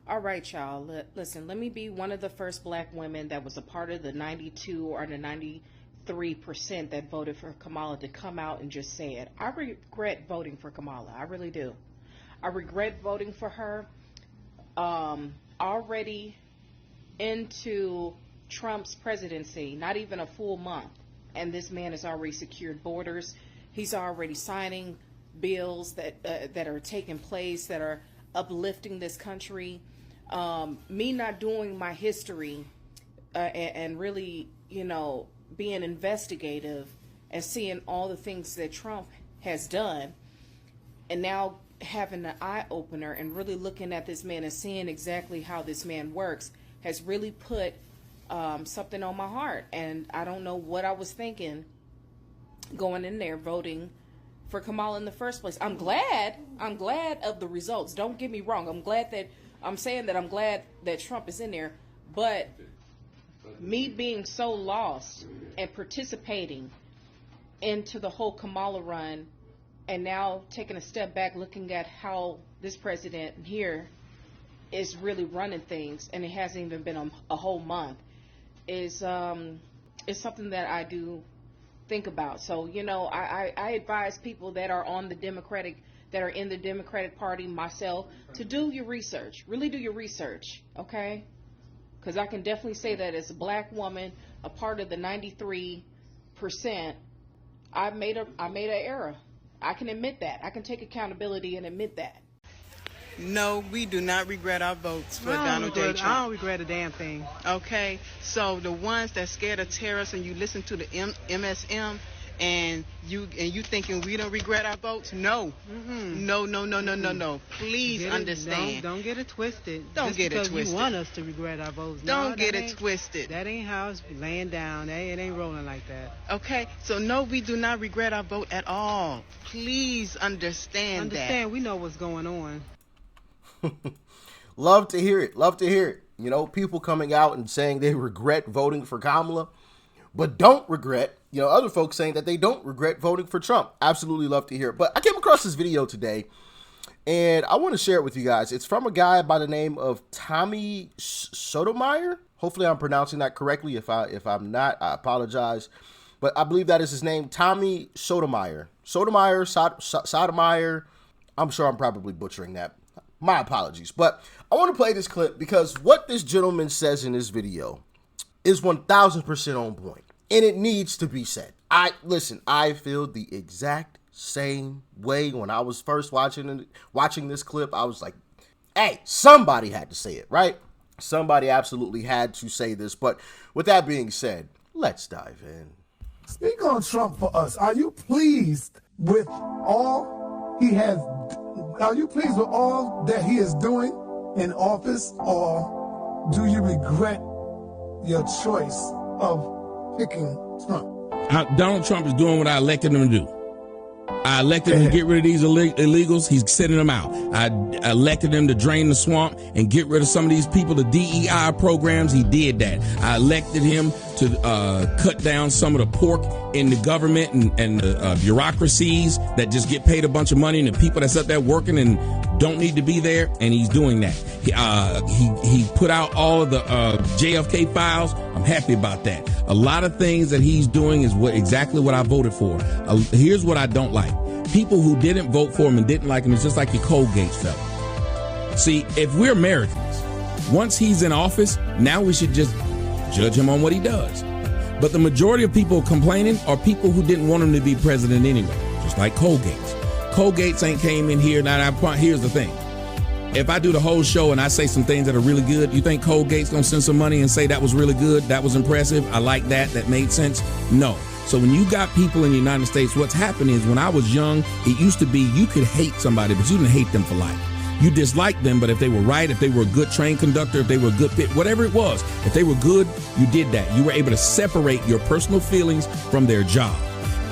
All right, y'all. Listen, let me be one of the first black women that was a part of the 92 or the 93% that voted for Kamala to come out and just say it. I regret voting for Kamala. I really do. I regret voting for her. Already into Trump's presidency, not even a full month, and this man has already secured borders. He's already signing bills that are taking place, that are uplifting this country. Me not doing my history and really, being investigative and seeing all the things that Trump has done, and now having an eye-opener and really looking at this man and seeing exactly how this man works has really put something on my heart. And I don't know what I was thinking going in there voting for Kamala in the first place. I'm glad of the results. Don't get me wrong. I'm glad that Trump is in there, but me being so lost and participating into the whole Kamala run, and now taking a step back, looking at how this president here is really running things, and it hasn't even been a whole month, is something that I do think about. So, I advise people that are in the Democratic Party, myself, to do your research. Really do your research, okay? Because I can definitely say that as a black woman, a part of the 93%, I made an error. I can admit that. I can take accountability and admit that. No, we do not regret our votes for Donald J. Trump. I don't regret a damn thing. Okay, so the ones that scared of terrorists, and you listen to the MSM, and you thinking we don't regret our votes? No. Mm-hmm. No. Please understand. Don't get it twisted. Don't get it twisted. Because you want us to regret our votes. Don't get it twisted. That ain't how it's laying down. It ain't rolling like that. Okay, so no, we do not regret our vote at all. Please understand that. We know what's going on. Love to hear it. People coming out and saying they regret voting for Kamala, but don't regret, other folks saying that they don't regret voting for Trump. Absolutely love to hear it. But I came across this video today, and I want to share it with you guys. It's from a guy by the name of Tommy Sotomayor. Hopefully I'm pronouncing that correctly. If I'm not, I apologize. But I believe that is his name, Tommy Sotomayor. Sotomayor. I'm sure I'm probably butchering that. My apologies. But I want to play this clip because what this gentleman says in this video is 1000% on point. And it needs to be said. I feel the exact same way when I was first watching this clip. I was like, hey, somebody had to say it, right? Somebody absolutely had to say this. But with that being said, let's dive in. Speak on Trump for us. Are you pleased with all he has? Are you pleased with all that he is doing in office, or do you regret your choice of picking Trump? Donald Trump is doing what I elected him to do. I elected him to get rid of these illegals. He's sending them out. I elected him to drain the swamp and get rid of some of these people, the DEI programs. He did that. I elected him to cut down some of the pork in the government and the bureaucracies that just get paid a bunch of money, and the people that's up there working and don't need to be there, and he's doing that. He put out all of the JFK files. I'm happy about that. A lot of things that he's doing is exactly what I voted for. Here's what I don't like. People who didn't vote for him and didn't like him, it's just like your Colgate fella. See, if we're Americans, once he's in office, now we should just judge him on what he does. But the majority of people complaining are people who didn't want him to be president anyway, just like Colgate's. Colgate's ain't came in here. Now, here's the thing. If I do the whole show and I say some things that are really good, you think Colgate's going to send some money and say that was really good, that was impressive, I like that, that made sense? No. So when you got people in the United States, what's happened is when I was young, it used to be you could hate somebody, but you didn't hate them for life. You disliked them, but if they were right, if they were a good train conductor, if they were a good fit, whatever it was, if they were good, you did that. You were able to separate your personal feelings from their job.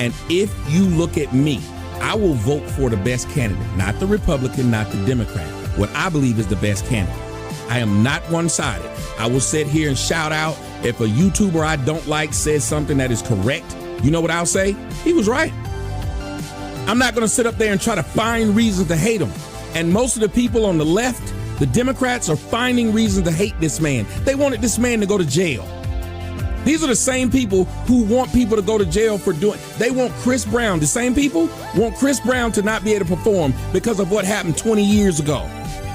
And if you look at me, I will vote for the best candidate, not the Republican, not the Democrat. What I believe is the best candidate. I am not one-sided. I will sit here and shout out if a YouTuber I don't like says something that is correct. You know what I'll say? He was right. I'm not going to sit up there and try to find reasons to hate him. And most of the people on the left, The Democrats are finding reasons to hate this man. They wanted this man to go to jail. These are the same people who want people to go to jail for they want Chris Brown. The same people want Chris Brown to not be able to perform because of what happened 20 years ago.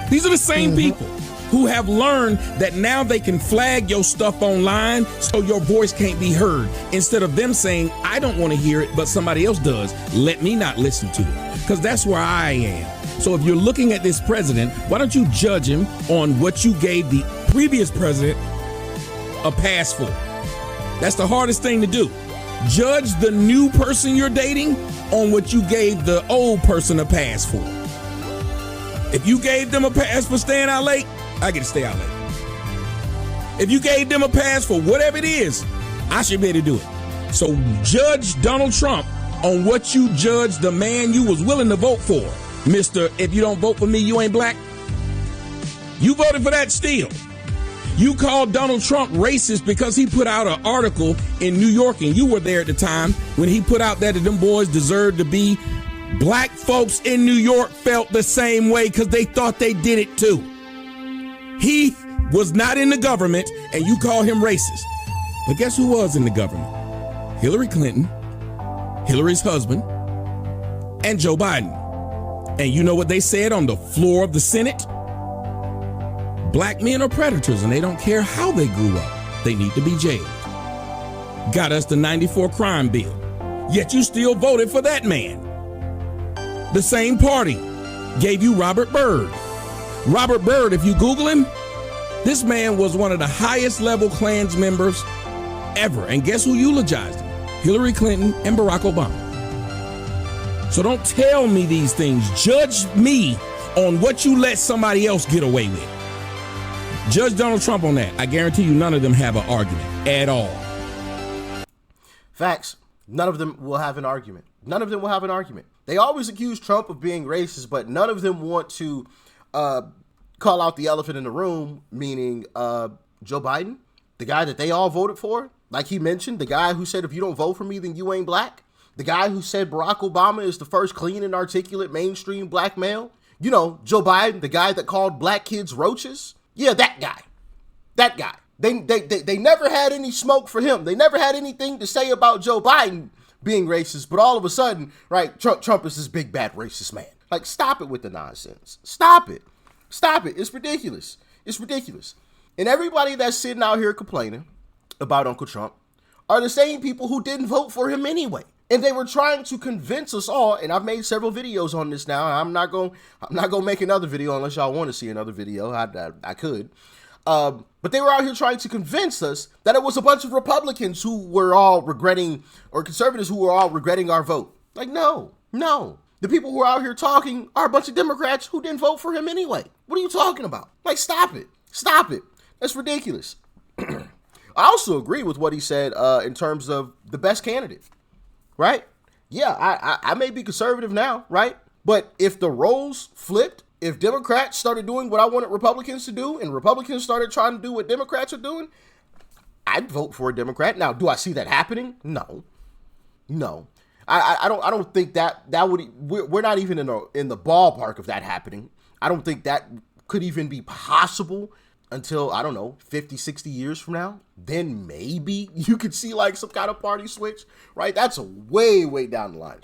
These are the same people who have learned that now they can flag your stuff online so your voice can't be heard, instead of them saying, I don't want to hear it, but somebody else does. Let me not listen to it, because that's where I am. So if you're looking at this president, why don't you judge him on what you gave the previous president a pass for? That's the hardest thing to do. Judge the new person you're dating on what you gave the old person a pass for. If you gave them a pass for staying out late, I get to stay out late. If you gave them a pass for whatever it is, I should be able to do it. So judge Donald Trump on what you judged the man you was willing to vote for. Mr. If you don't vote for me, you ain't black. You voted for that still. You called Donald Trump racist because he put out an article in New York, and you were there at the time when he put out that them boys deserved to be. Black folks in New York felt the same way because they thought they did it too. He was not in the government, and you call him racist. But guess who was in the government? Hillary Clinton, Hillary's husband, and Joe Biden. And you know what they said on the floor of the Senate? Black men are predators, and they don't care how they grew up. They need to be jailed. Got us the 94 crime bill. Yet you still voted for that man. The same party gave you Robert Byrd. Robert Byrd, if you Google him, this man was one of the highest level Klans members ever. And guess who eulogized him? Hillary Clinton and Barack Obama. So don't tell me these things. Judge me on what you let somebody else get away with. Judge Donald Trump on that. I guarantee you none of them have an argument at all. Facts. None of them will have an argument. None of them will have an argument. They always accuse Trump of being racist, but none of them want to call out the elephant in the room, meaning Joe Biden, the guy that they all voted for. Like he mentioned, the guy who said, if you don't vote for me, then you ain't black. The guy who said Barack Obama is the first clean and articulate mainstream black male. You know, Joe Biden, the guy that called black kids roaches. Yeah, that guy. That guy. They never had any smoke for him. They never had anything to say about Joe Biden being racist, but all of a sudden, right, Trump is this big bad racist man. Like, stop it with the nonsense. Stop it. Stop it. It's ridiculous. It's ridiculous. And everybody that's sitting out here complaining about Uncle Trump are the same people who didn't vote for him anyway. And they were trying to convince us all, and I've made several videos on this now. I'm not going to make another video unless y'all want to see another video. I could. But they were out here trying to convince us that it was a bunch of Republicans who were all regretting, or conservatives who were all regretting our vote. Like, no. The people who are out here talking are a bunch of Democrats who didn't vote for him anyway. What are you talking about? Like, stop it. Stop it. That's ridiculous. I also agree with what he said in terms of the best candidate. Right? Yeah, I may be conservative now, right? But if the roles flipped, if Democrats started doing what I wanted Republicans to do, and Republicans started trying to do what Democrats are doing, I'd vote for a Democrat. Now, do I see that happening? No. I don't think that would. We're not even in the ballpark of that happening. I don't think that could even be possible until, I don't know, 50, 60 years from now. Then maybe you could see like some kind of party switch, right? That's a way down the line.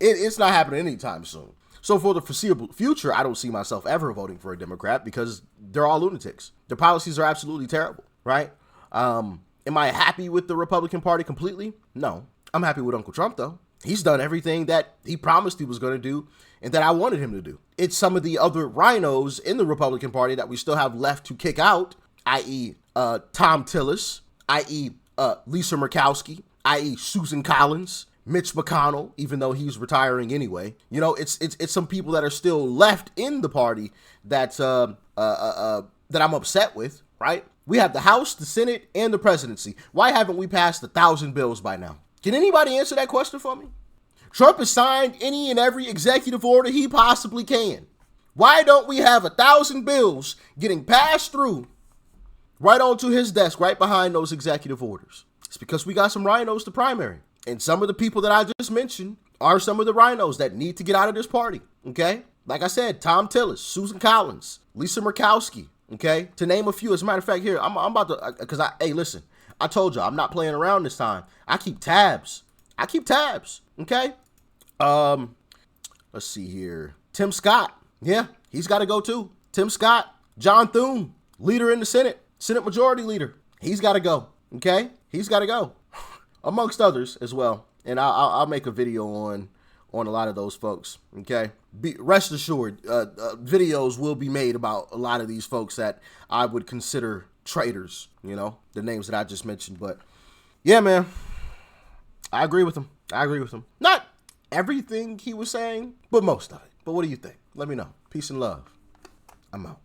It's not happening anytime soon. So for the foreseeable future, I don't see myself ever voting for a Democrat because they're all lunatics. Their policies are absolutely terrible, right? Am I happy with the Republican Party completely? No. I'm happy with Uncle Trump, though. He's done everything that he promised he was going to do and that I wanted him to do. It's some of the other rhinos in the Republican Party that we still have left to kick out, i.e. Tom Tillis, i.e. Lisa Murkowski, i.e. Susan Collins, Mitch McConnell, even though he's retiring anyway. You know, it's some people that are still left in the party that I'm upset with, right? We have the House, the Senate, and the presidency. Why haven't we passed 1,000 bills by now? Can anybody answer that question for me? Trump has signed any and every executive order he possibly can. Why don't we have 1,000 bills getting passed through right onto his desk, right behind those executive orders? It's because we got some rhinos to primary. And some of the people that I just mentioned are some of the rhinos that need to get out of this party, okay? Like I said, Tom Tillis, Susan Collins, Lisa Murkowski, okay, to name a few. As a matter of fact, here, I'm about to, because hey, listen, I told you, I'm not playing around this time. I keep tabs, okay? Let's see here. Tim Scott, yeah, he's got to go too. Tim Scott, John Thune, leader in the Senate Majority Leader, he's got to go, okay? He's got to go, amongst others as well. And I'll make a video on a lot of those folks, okay? Rest assured, videos will be made about a lot of these folks that I would consider traitors, you know, the names that I just mentioned. But yeah, man, I agree with him. Not everything he was saying, but most of it. But what do you think? Let me know. Peace and love. I'm out.